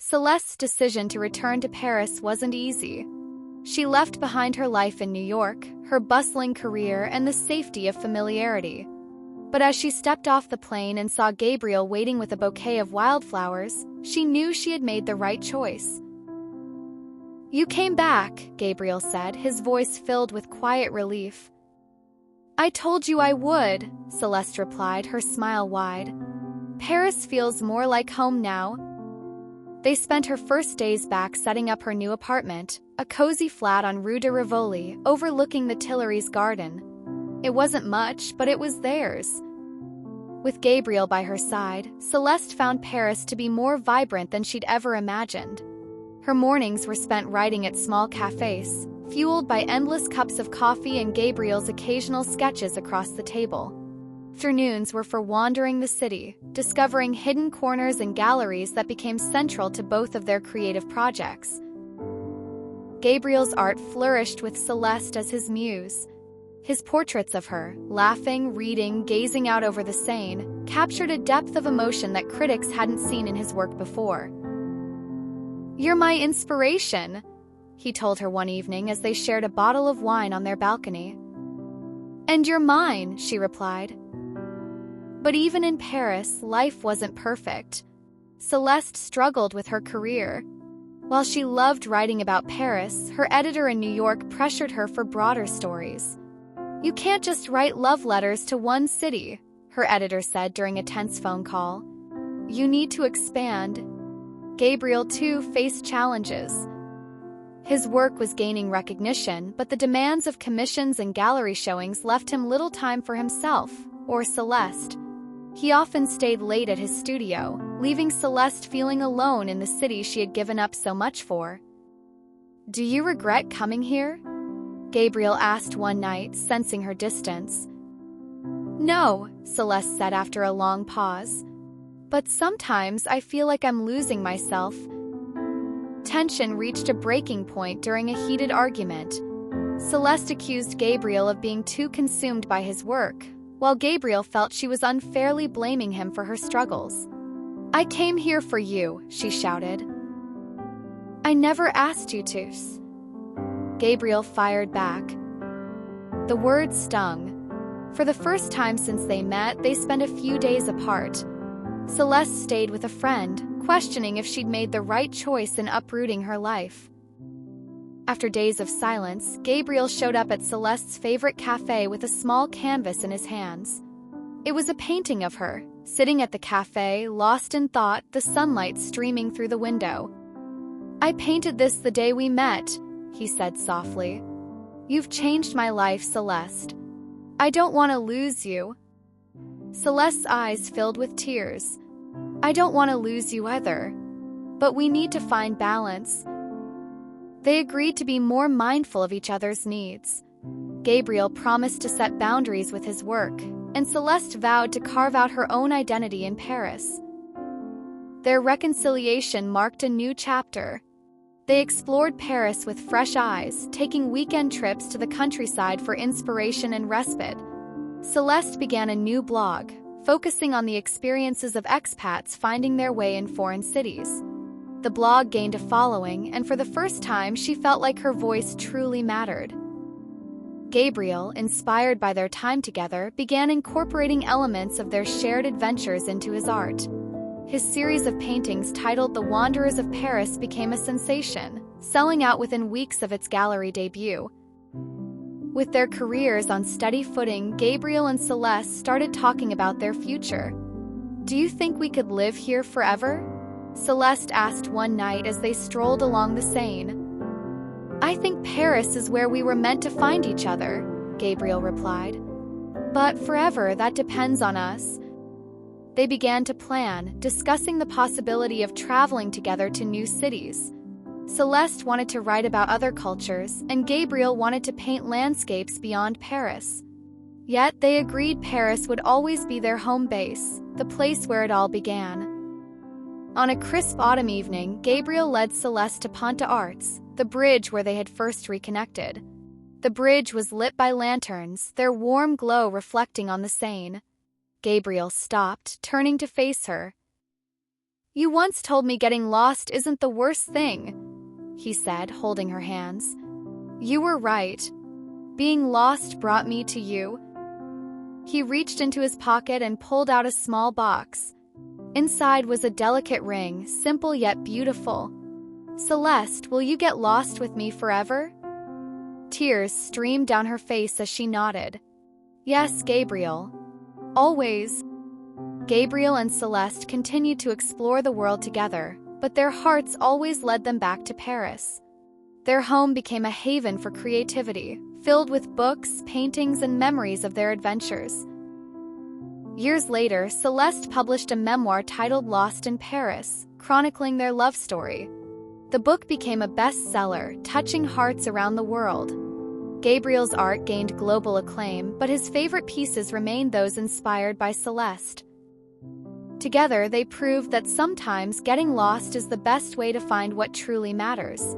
Celeste's decision to return to Paris wasn't easy. She left behind her life in New York, her bustling career, and the safety of familiarity. But as she stepped off the plane and saw Gabriel waiting with a bouquet of wildflowers, she knew she had made the right choice. "You came back," Gabriel said, his voice filled with quiet relief. "I told you I would," Celeste replied, her smile wide. "Paris feels more like home now." They spent her first days back setting up her new apartment, a cozy flat on Rue de Rivoli, overlooking the Tuileries garden. It wasn't much, but it was theirs. With Gabriel by her side, Celeste found Paris to be more vibrant than she'd ever imagined. Her mornings were spent writing at small cafes, fueled by endless cups of coffee and Gabriel's occasional sketches across the table. Afternoons were for wandering the city, discovering hidden corners and galleries that became central to both of their creative projects. Gabriel's art flourished with Celeste as his muse. His portraits of her, laughing, reading, gazing out over the Seine, captured a depth of emotion that critics hadn't seen in his work before. "You're my inspiration," he told her one evening as they shared a bottle of wine on their balcony. "And you're mine," she replied. But even in Paris, life wasn't perfect. Celeste struggled with her career. While she loved writing about Paris, her editor in New York pressured her for broader stories. "You can't just write love letters to one city," her editor said during a tense phone call. "You need to expand." Gabriel, too, faced challenges. His work was gaining recognition, but the demands of commissions and gallery showings left him little time for himself, or Celeste. He often stayed late at his studio, leaving Celeste feeling alone in the city she had given up so much for. "Do you regret coming here?" Gabriel asked one night, sensing her distance. "No," Celeste said after a long pause. "But sometimes I feel like I'm losing myself." Tension reached a breaking point during a heated argument. Celeste accused Gabriel of being too consumed by his work, while Gabriel felt she was unfairly blaming him for her struggles. "I came here for you," she shouted. "I never asked you to." Gabriel fired back. The words stung. For the first time since they met, they spent a few days apart. Celeste stayed with a friend, questioning if she'd made the right choice in uprooting her life. After days of silence, Gabriel showed up at Celeste's favorite cafe with a small canvas in his hands. It was a painting of her, sitting at the cafe, lost in thought, the sunlight streaming through the window. "I painted this the day we met," he said softly. "You've changed my life, Celeste. I don't want to lose you." Celeste's eyes filled with tears. "I don't want to lose you either. But we need to find balance." They agreed to be more mindful of each other's needs. Gabriel promised to set boundaries with his work, and Celeste vowed to carve out her own identity in Paris. Their reconciliation marked a new chapter. They explored Paris with fresh eyes, taking weekend trips to the countryside for inspiration and respite. Celeste began a new blog, focusing on the experiences of expats finding their way in foreign cities. The blog gained a following, and for the first time she felt like her voice truly mattered. Gabriel, inspired by their time together, began incorporating elements of their shared adventures into his art. His series of paintings titled The Wanderers of Paris became a sensation, selling out within weeks of its gallery debut. With their careers on steady footing, Gabriel and Celeste started talking about their future. "Do you think we could live here forever?" Celeste asked one night as they strolled along the Seine. "I think Paris is where we were meant to find each other," Gabriel replied. "But forever, that depends on us." They began to plan, discussing the possibility of traveling together to new cities. Celeste wanted to write about other cultures, and Gabriel wanted to paint landscapes beyond Paris. Yet they agreed Paris would always be their home base, the place where it all began. On a crisp autumn evening, Gabriel led Celeste to Pont d'Arts, the bridge where they had first reconnected. The bridge was lit by lanterns, their warm glow reflecting on the Seine. Gabriel stopped, turning to face her. You once told me getting lost isn't the worst thing, he said, holding her hands. You were right. Being lost brought me to you. He reached into his pocket and pulled out a small box. Inside was a delicate ring, simple yet beautiful. Celeste, will you get lost with me forever? Tears streamed down her face as she nodded. Yes, Gabriel. Always. Gabriel and Celeste continued to explore the world together, but their hearts always led them back to Paris. Their home became a haven for creativity, filled with books, paintings, and memories of their adventures. Years later, Celeste published a memoir titled Lost in Paris, chronicling their love story. The book became a bestseller, touching hearts around the world. Gabriel's art gained global acclaim, but his favorite pieces remained those inspired by Celeste. Together, they proved that sometimes getting lost is the best way to find what truly matters.